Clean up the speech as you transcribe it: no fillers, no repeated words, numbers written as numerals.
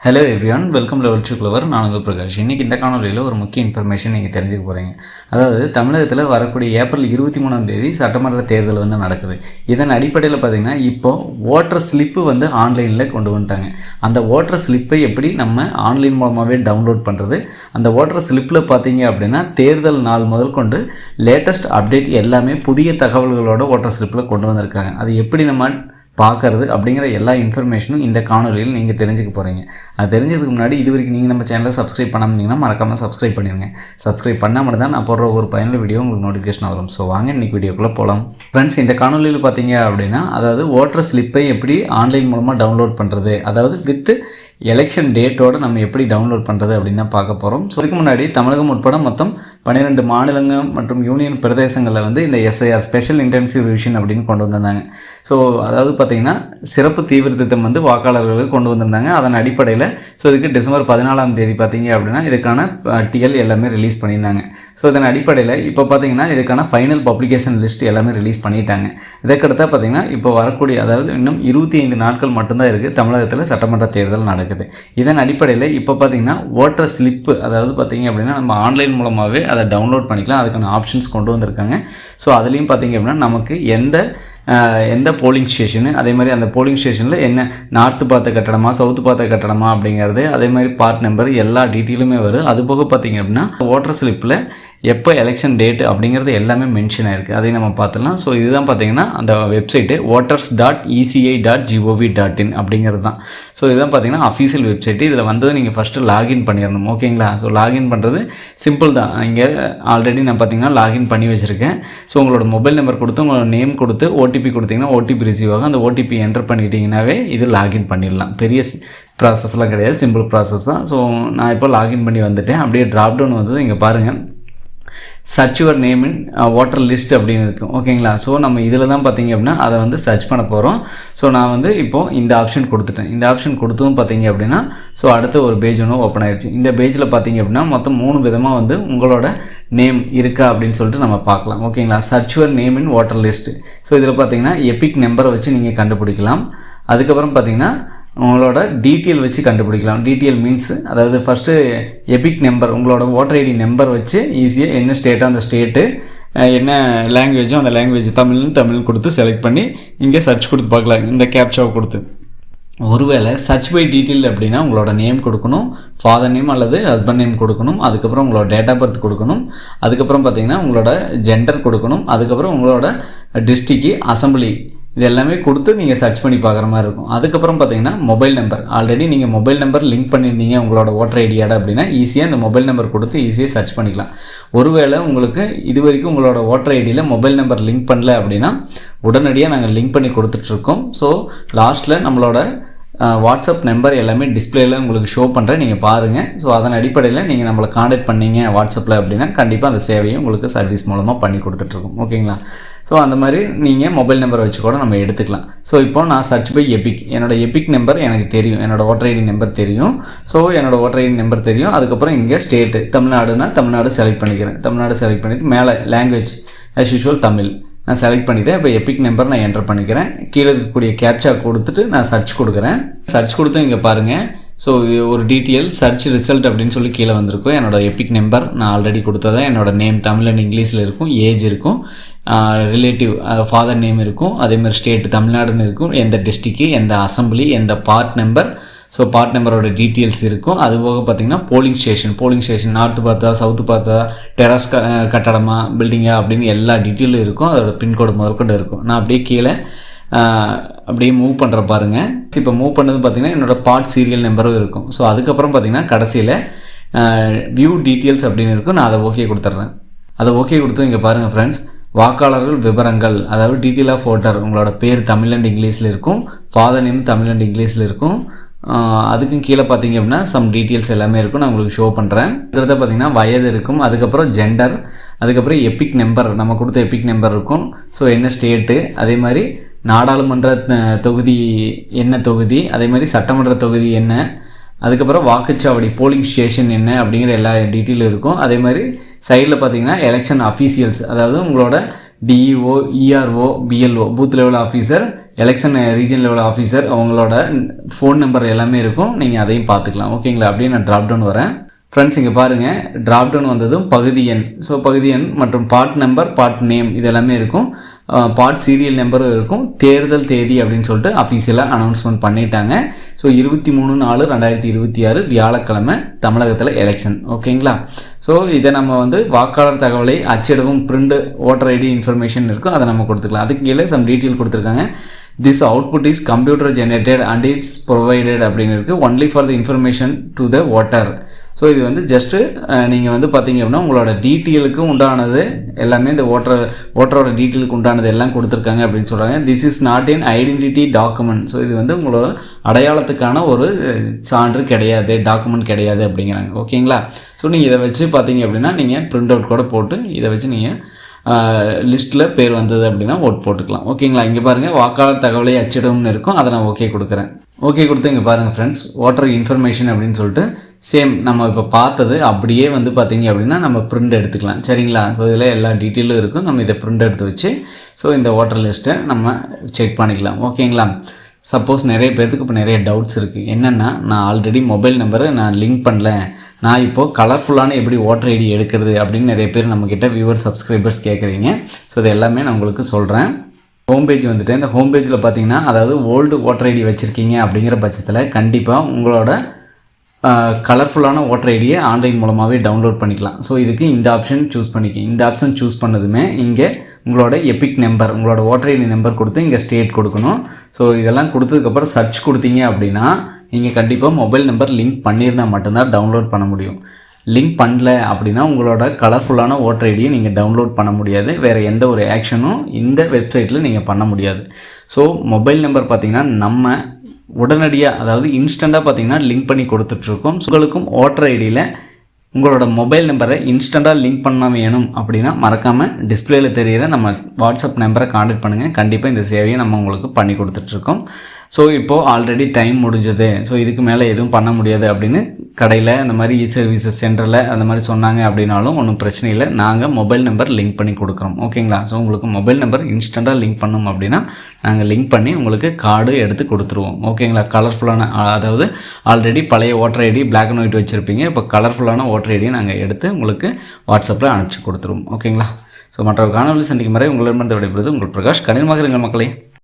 Hello everyone, welcome level to clever. நான் உங்கள் பிரகாஷ். இன்றைக்கி இந்த காணொலியில் ஒரு முக்கிய இன்ஃபர்மேஷன் நீங்கள் தெரிஞ்சுக்க போகிறீங்க. அதாவது தமிழகத்தில் வரக்கூடிய ஏப்ரல் 23 சட்டமன்ற தேர்தல் நடக்குது. இதன் அடிப்படையில் பார்த்திங்கன்னா இப்போது ஓட்டர் ஸ்லிப்பு ஆன்லைனில் கொண்டு வந்துட்டாங்க. அந்த ஓட்டர் ஸ்லிப்பை எப்படி நம்ம ஆன்லைன் மூலமாகவே டவுன்லோட் பண்ணுறது, அந்த ஓட்டர் ஸ்லிப்பில் பார்த்திங்க அப்படின்னா தேர்தல் நாள் முதல் கொண்டு லேட்டஸ்ட் அப்டேட் எல்லாமே புதிய தகவல்களோட ஓட்டர் ஸ்லிப்பில் கொண்டு வந்திருக்காங்க. அது எப்படி நம்ம பார்க்குறது அப்படிங்கிற எல்லா இன்ஃபர்மேஷனும் இந்த காணொலியில் நீங்கள் தெரிஞ்சுக்க போகிறீங்க. அது தெரிஞ்சதுக்கு முன்னாடி இது வரைக்கும் நீங்கள் நம்ம சேனலை சப்ஸ்கிரைப் பண்ணாமல் மறக்காமல் சப்ஸ்கிரைப் பண்ணிடுங்க. சப்ஸ்கிரைப் பண்ணாமல் தான் நான் போடுற ஒரு பயனுள்ள வீடியோ உங்களுக்கு நோட்டிஃபிகேஷன் வரும். ஸோ வாங்க இன்றைக்கி வீடியோக்குள்ளே போகலாம். ஃப்ரெண்ட்ஸ், இந்த காணொலியில் பார்த்தீங்க அப்படின்னா அதாவது ஓட்டர் ஸ்லிப்பை எப்படி ஆன்லைன் மூலமாக டவுன்லோட் பண்ணுறது, அதாவது வித் எலெக்ஷன் டேட்டோடு நம்ம எப்படி டவுன்லோட் பண்ணுறது அப்படின்னு தான் பார்க்க போகிறோம். ஸோ இதுக்கு முன்னாடி தமிழகம் உட்பட மொத்தம் 12 மாநிலங்கள் மற்றும் யூனியன் பிரதேசங்களில் இந்த எஸ்ஐஆர் ஸ்பெஷல் இன்டென்சிவ் ரிவிஷன் அப்படின்னு கொண்டு வந்திருந்தாங்க. ஸோ அதாவது பார்த்திங்கன்னா சிறப்பு தீவிர திட்டம் வாக்காளர்களுக்கு கொண்டு வந்திருந்தாங்க. அதன் அடிப்படையில் இதுக்கு டிசம்பர் 14 பார்த்திங்க அப்படின்னா இதுக்கான டிஎல் எல்லாமே ரிலீஸ் பண்ணியிருந்தாங்க. ஸோ இதன் அடிப்படையில் இப்போ பார்த்திங்கன்னா இதுக்கான ஃபைனல் பப்ளிகேஷன் லிஸ்ட் எல்லாமே ரிலீஸ் பண்ணிட்டாங்க. இதற்கடுத்தா பார்த்திங்கன்னா இப்போ வரக்கூடிய அதாவது இன்னும் 25 நாட்கள் மட்டும்தான் இருக்குது தமிழகத்தில் சட்டமன்ற தேர்தல் நடக்குது. இதன் அடிப்படையில் இப்போ பார்த்திங்கன்னா ஓட்டர் ஸ்லிப்பு அதாவது பார்த்திங்க அப்படின்னா நம்ம ஆன்லைன் மூலமாகவே அதை டவுன்லோட் பண்ணிக்கலாம். அதுக்கான ஆப்ஷன்ஸ் கொண்டு வந்திருக்காங்க. ஸோ அதுலேயும் பார்த்திங்க அப்படின்னா நமக்கு எந்த போலிங் ஸ்டேஷனு, அதே மாதிரி அந்த போலிங் ஸ்டேஷனில் என்ன நார்த்து பார்த்த கட்டடமா சவுத்து பார்த்த கட்டடமா அப்படிங்கிறது, அதே மாதிரி பார்ட் நம்பர் எல்லா டீட்டெயிலுமே வரும். அதுபோக பார்த்திங்க அப்படின்னா ஓட்டர் ஸ்லிப்பில் எப்போ எலெக்ஷன் டேட்டு அப்படிங்கிறது எல்லாமே மென்ஷன் ஆகிருக்கு. அதையும் நம்ம பார்த்துலாம். ஸோ இதுதான் பார்த்திங்கன்னா அந்த வெப்சைட்டு voters.eci.gov.in அப்படிங்கிறது தான். ஸோ இதுதான் பார்த்திங்கன்னா அஃபீஷியல் வெப்சைட்டு. இதில் நீங்கள் ஃபஸ்ட்டு லாகின் பண்ணிடணும். ஓகேங்களா? ஸோ லாகின் பண்ணுறது சிம்பிள் தான். இங்கே ஆல்ரெடி நான் பார்த்திங்கன்னா லாகின் பண்ணி வச்சுருக்கேன். ஸோ உங்களோட மொபைல் நம்பர் கொடுத்து உங்களோட நேம் கொடுத்து ஓடிபி கொடுத்திங்கன்னா ஓடிபி ரிசீவ் ஆகும். அந்த ஓடிபி என்டர் பண்ணிட்டீங்கன்னாவே இது லாகின் பண்ணிடலாம். பெரிய ப்ராசஸ்லாம் கிடையாது, சிம்பிள் ப்ராசஸ் தான். ஸோ நான் இப்போ லாகின் பண்ணி வந்துட்டேன். அப்படியே ட்ராப் டவுன் இங்கே பாருங்கள், search your name in voter list அப்படின்னு இருக்கும். ஓகேங்களா? ஸோ நம்ம இதில் தான் பார்த்திங்க அப்படின்னா அதை சர்ச் பண்ண போகிறோம். ஸோ நான் இப்போது இந்த ஆப்ஷன் கொடுத்துட்டேன். இந்த ஆப்ஷன் கொடுத்ததும் பார்த்திங்க அப்படின்னா ஸோ அடுத்த ஒரு பேஜ் ஒன்று ஓப்பன் ஆகிடுச்சு. இந்த பேஜில் பார்த்திங்க அப்படின்னா மொத்தம் 3 விதமாக உங்களோட நேம் இருக்கா அப்படின்னு சொல்லிட்டு நம்ம பார்க்கலாம். ஓகேங்களா? Search your name in voter list. So இதில் பார்த்திங்கன்னா எபிக் நம்பரை வச்சு நீங்கள் கண்டுபிடிக்கலாம். அதுக்கப்புறம் பார்த்திங்கன்னா உங்களோட டீட்டெயில் வச்சு கண்டுபிடிக்கலாம். டீட்டெயில் மீன்ஸ் அதாவது ஃபஸ்ட்டு எபிக் நம்பர், உங்களோட ஓட்டர் ஐடி நம்பர் வச்சு ஈஸியாக என்ன ஸ்டேட்டோ அந்த ஸ்டேட்டு, என்ன லாங்குவேஜோ அந்த லாங்குவேஜ் தமிழ் கொடுத்து செலக்ட் பண்ணி இங்கே சர்ச் கொடுத்து பார்க்கலாம். இந்த கேப்சாவை கொடுத்து ஒருவேளை சர்ச் பை டீட்டெயில் அப்படின்னா உங்களோட நேம் கொடுக்கணும், ஃபாதர் நேம் அல்லது ஹஸ்பண்ட் நேம் கொடுக்கணும், அதுக்கப்புறம் உங்களோட டேட் ஆஃப் பர்த் கொடுக்கணும், அதுக்கப்புறம் பார்த்திங்கன்னா உங்களோட ஜெண்டர் கொடுக்கணும், அதுக்கப்புறம் உங்களோட டிஸ்ட்ரிக்ட் அசம்பிளி இது எல்லாமே கொடுத்து நீங்கள் சர்ச் பண்ணி பார்க்குற மாதிரி இருக்கும். அதுக்கப்புறம் பார்த்தீங்கன்னா மொபைல் நம்பர், ஆல்ரெடி நீங்கள் மொபைல் நம்பர் லிங்க் பண்ணியிருந்தீங்க உங்களோட ஓட்டர் ஐடியாட அப்படின்னா ஈஸியாக இந்த மொபைல் நம்பர் கொடுத்து ஈஸியாக சர்ச் பண்ணிக்கலாம். ஒருவேளை உங்களுக்கு இது வரைக்கும் உங்களோட ஓட்டர் ஐடியில் மொபைல் நம்பர் லிங்க் பண்ணல அப்படின்னா உடனடியாக நாங்கள் லிங்க் பண்ணி கொடுத்துட்ருக்கோம். ஸோ லாஸ்ட்டில் நம்மளோட வாட்ஸ்அப் நம்பர் எல்லாமே டிஸ்பிளேயில் உங்களுக்கு ஷோ பண்ணுறேன், நீங்கள் பாருங்கள். ஸோ அதன் அடிப்படையில் நீங்கள் நம்மளை காண்டாக்ட் பண்ணிங்க வாட்ஸ்அப்பில் அப்படின்னா கண்டிப்பாக அந்த சேவையும் உங்களுக்கு சர்வீஸ் மூலமாக பண்ணி கொடுத்துட்ருக்கோம். ஓகேங்களா? ஸோ அந்த மாதிரி நீங்கள் மொபைல் நம்பரை வச்சு கூட நம்ம எடுத்துக்கலாம். ஸோ இப்போ நான் சர்ச் பை எபிக், என்னோடய எபிக் நம்பர் எனக்கு தெரியும், என்னோடய ஓட்டர் ஐடி நம்பர் தெரியும். ஸோ என்னோடய ஓட்டர் ஐடி நம்பர் தெரியும். அதுக்கப்புறம் இங்கே ஸ்டேட்டு தமிழ்நாடுனா தமிழ்நாடு செலக்ட் பண்ணிக்கிறேன். தமிழ்நாடு செலக்ட் பண்ணிவிட்டு மேலே லாங்குவேஜ் ஆஸ் யூஷுவல் தமிழ் நான் செலக்ட் பண்ணிவிட்டேன். இப்போ எபிக் நம்பர் நான் என்டர் பண்ணிக்கிறேன். கீழே இருக்கக்கூடிய கேப்சா கொடுத்துட்டு நான் சர்ச் கொடுக்குறேன். சர்ச் கொடுத்து இங்கே பாருங்கள். ஸோ ஒரு டீட்டெயில் சர்ச் ரிசல்ட் அப்படின்னு சொல்லி கீழே வந்திருக்கும். என்னோடய எபிக் நம்பர் நான் ஆல்ரெடி கொடுத்ததான், என்னோடய நேம் தமிழ் அண்ட் இங்கிலீஷில் இருக்கும், ஏஜ் இருக்கும், ரிலேட்டிவ் ஃபாதர் நேம் இருக்கும், அதேமாதிரி ஸ்டேட் தமிழ்நாடுன்னு இருக்கும், எந்த டிஸ்ட்ரிக்ட், எந்த அசம்பிளி, எந்த பார்ட் நம்பர், ஸோ பார்ட் நம்பரோட டீட்டெயில்ஸ் இருக்கும். அதுபோக பார்த்திங்கன்னா போலிங் ஸ்டேஷன் நார்த்து பார்த்தா சவுத்து பார்த்தா டெராஸ் கட்டடமா பில்டிங்கா அப்படின்னு எல்லா டீட்டெயிலும் இருக்கும். அதோட பின்கோடு முதற்கொண்டு இருக்கும். நான் அப்படியே கீழே அப்படியே மூவ் பண்ணுற பாருங்கள். இப்போ மூவ் பண்ணது பார்த்திங்கன்னா என்னோடய பார்ட் சீரியல் நம்பரும் இருக்கும். ஸோ அதுக்கப்புறம் பார்த்திங்கன்னா கடைசியில் வியூ டீட்டெயில்ஸ் அப்படின்னு இருக்கும். நான் அதை ஓகே கொடுத்துட்றேன். அதை ஓகே கொடுத்து இங்கே பாருங்கள் ஃப்ரெண்ட்ஸ், வாக்காளர்கள் விவரங்கள் அதாவது டீட்டெயில் ஆஃப் ஓட்டர், உங்களோட பேர் தமிழ் அண்ட் இங்கிலீஷில் இருக்கும், ஃபாதர் நேம் தமிழ் அண்ட் இங்கிலீஷில் இருக்கும். அதுக்கும் கீழே பார்த்திங்க அப்படின்னா சம் டீட்டெயில்ஸ் எல்லாமே இருக்கும். நான் உங்களுக்கு ஷோ பண்ணுறேன். அடுத்த பார்த்திங்கன்னா வயது இருக்கும், அதுக்கப்புறம் ஜெண்டர், அதுக்கப்புறம் எபிக் நம்பர் நம்ம கொடுத்த எபிக் நம்பர் இருக்கும். ஸோ என்ன ஸ்டேட்டு, அதே மாதிரி நாடாளுமன்ற தொகுதி என்ன தொகுதி, அதே மாதிரி சட்டமன்ற தொகுதி என்ன, அதுக்கப்புறம் வாக்குச்சாவடி போலிங் ஸ்டேஷன் என்ன அப்படிங்கிற எல்லா டீட்டெயிலும் இருக்கும். அதே மாதிரி சைடில் பார்த்திங்கன்னா எலெக்ஷன் அஃபீஷியல்ஸ், அதாவது உங்களோட DEO, ERO, BLO booth level officer, election region level officer அவங்களோட ஃபோன் நம்பர் எல்லாமே இருக்கும், நீங்கள் அதையும் பார்த்துக்கலாம். ஓகேங்களா? அப்படியே நான் ட்ராப் டவுன் வரேன். ஃப்ரெண்ட்ஸ் இங்கே பாருங்கள், ட்ராப் டவுன் வந்ததும் பகுதி எண், ஸோ பகுதி எண் மற்றும் பார்ட் நம்பர், பார்ட் நேம் இது எல்லாமே இருக்கும். பார்ட் சீரியல் நம்பரும் இருக்கும். தேர்தல் தேதி அப்படின்னு சொல்லிட்டு அஃபீஷியலாக அனௌன்ஸ்மெண்ட் பண்ணிட்டாங்க. ஸோ 23/4/2026 வியாழக்கிழமை தமிழகத்தில் எலெக்ஷன். ஓகேங்களா? ஸோ இதை நம்ம வாக்காளர் தகவலை அச்சிடவும் பிரிண்ட் ஓட்டர் ஐடி இன்ஃபர்மேஷன் இருக்கும், அதை நம்ம கொடுத்துக்கலாம். அதுக்கு கீழே சம் டீட்டெயில் கொடுத்துருக்காங்க. This output is computer generated and it's provided அப்படின்னு இருக்குது. Only for the information to the voter. So இது ஜஸ்ட்டு நீங்கள் பார்த்தீங்க அப்படின்னா உங்களோட டீட்டெயிலுக்கு உண்டானது எல்லாமே இந்த ஓட்டரோட டீட்டெயிலுக்கு உண்டானது எல்லாம் கொடுத்துருக்காங்க அப்படின்னு சொல்கிறாங்க. This is not in identity document. So இது உங்களோட அடையாளத்துக்கான ஒரு சான்று கிடையாது, டாக்குமெண்ட் கிடையாது அப்படிங்கிறாங்க. ஓகேங்களா? ஸோ நீங்கள் இதை வச்சு பார்த்தீங்க அப்படின்னா நீங்கள் பிரிண்ட் அவுட் கூட போட்டு இதை வச்சு நீங்கள் லிஸ்ட்டில் பேர் வந்தது அப்படின்னா ஓட் போட்டுக்கலாம். ஓகேங்களா? இங்கே பாருங்கள், வாக்காளர் தகவலை அச்சிடவும்னு இருக்கும், அதை நான் ஓகே கொடுக்குறேன். ஓகே கொடுத்து இங்கே பாருங்கள் ஃப்ரெண்ட்ஸ், ஓட்டர் இன்ஃபர்மேஷன் அப்படின்னு சொல்லிட்டு சேம் நம்ம இப்போ பார்த்தது அப்படியே பார்த்தீங்க அப்படின்னா நம்ம பிரிண்ட் எடுத்துக்கலாம். சரிங்களா? ஸோ இதில் எல்லா டீட்டெயிலும் இருக்கும். நம்ம இதை பிரிண்ட் எடுத்து வச்சு ஸோ இந்த ஓட்டர் லிஸ்ட்டை நம்ம செக் பண்ணிக்கலாம். ஓகேங்களா? சப்போஸ் நிறைய பேர்த்துக்கு இப்போ நிறைய டவுட்ஸ் இருக்குது. என்னென்னா, நான் ஆல்ரெடி மொபைல் நம்பரை நான் லிங்க் பண்ணல, நான் இப்போது கலர்ஃபுல்லான எப்படி ஓட்டர் ஐடி எடுக்கிறது அப்படின்னு நிறைய பேர் நம்மக்கிட்ட வியூவர் சப்ஸ்கிரைபர்ஸ் கேட்குறீங்க. ஸோ இது எல்லாமே நான் உங்களுக்கு சொல்கிறேன். ஹோம் பேஜ் இந்த ஹோம் பேஜில் பார்த்தீங்கன்னா, அதாவது ஓல்டு ஓட்டர் ஐடி வச்சுருக்கீங்க அப்படிங்கிற பட்சத்தில் கண்டிப்பாக உங்களோட கலர்ஃபுல்லான ஓட்டர் ஐடியை ஆன்லைன் மூலமாகவே டவுன்லோட் பண்ணிக்கலாம். ஸோ இதுக்கு இந்த ஆப்ஷன் சூஸ் பண்ணிக்க. இந்த ஆப்ஷன் சூஸ் பண்ணதுமே இங்கே உங்களோட எபிக் நம்பர், உங்களோட ஓட்டர் ஐடி நம்பர் கொடுத்து இங்கே ஸ்டேட் கொடுக்கணும். ஸோ இதெல்லாம் கொடுத்ததுக்கப்புறம் சர்ச் கொடுத்தீங்க அப்படின்னா நீங்கள் கண்டிப்பாக மொபைல் நம்பர் லிங்க் பண்ணியிருந்தால் மட்டும்தான் டவுன்லோட் பண்ண முடியும். லிங்க் பண்ணல அப்படின்னா உங்களோட கலர்ஃபுல்லான ஓட்டர் ஐடியை நீங்கள் டவுன்லோட் பண்ண முடியாது. வேறு எந்த ஒரு ஆக்ஷனும் இந்த வெப்சைட்டில் நீங்கள் பண்ண முடியாது. ஸோ மொபைல் நம்பர் பார்த்திங்கன்னா நம்ம உடனடியாக, அதாவது இன்ஸ்டண்ட்டாக பார்த்திங்கன்னா லிங்க் பண்ணி கொடுத்துட்ருக்கோம். உங்களுக்கும் ஓட்டர் ஐடியில் உங்களோட மொபைல் நம்பரை இன்ஸ்டண்ட்டாக லிங்க் பண்ண வேணும் அப்படின்னா மறக்காமல் டிஸ்பிளேயில் தெரிகிற நம்ம வாட்ஸ்அப் நம்பரை கான்டாக்ட் பண்ணுங்கள். கண்டிப்பாக இந்த சேவையை நம்ம உங்களுக்கு பண்ணி கொடுத்துட்ருக்கோம். ஸோ இப்போது ஆல்ரெடி டைம் முடிஞ்சது, ஸோ இதுக்கு மேலே எதுவும் பண்ண முடியாது அப்படின்னு கடையில் அந்த மாதிரி இ சர்வீசஸ் சென்டரில் அந்த மாதிரி சொன்னாங்க அப்படின்னாலும் ஒன்றும் பிரச்சனை இல்லை. நாங்கள் மொபைல் நம்பர் லிங்க் பண்ணி கொடுக்குறோம். ஓகேங்களா? ஸோ உங்களுக்கு மொபைல் நம்பர் இன்ஸ்டண்ட்டாக லிங்க் பண்ணோம் அப்படின்னா நாங்கள் லிங்க் பண்ணி உங்களுக்கு கார்டு எடுத்து கொடுத்துருவோம். ஓகேங்களா? கலர்ஃபுல்லான, அதாவது ஆல்ரெடி பழைய voter ID black and white வச்சுருப்பீங்க, இப்போ கலர்ஃபுல்லான ஓட்டர் ஐடியை நாங்கள் எடுத்து உங்களுக்கு வாட்ஸ்அப்பில் அனுப்பிச்சி கொடுத்துருவோம். ஓகேங்களா? ஸோ மற்ற காணொலி சந்திக்கும் வரை உங்களிடமிருந்து விடைபெறுவது உங்கள் பிரகாஷ். கடினமாக இருங்கள் மக்களே.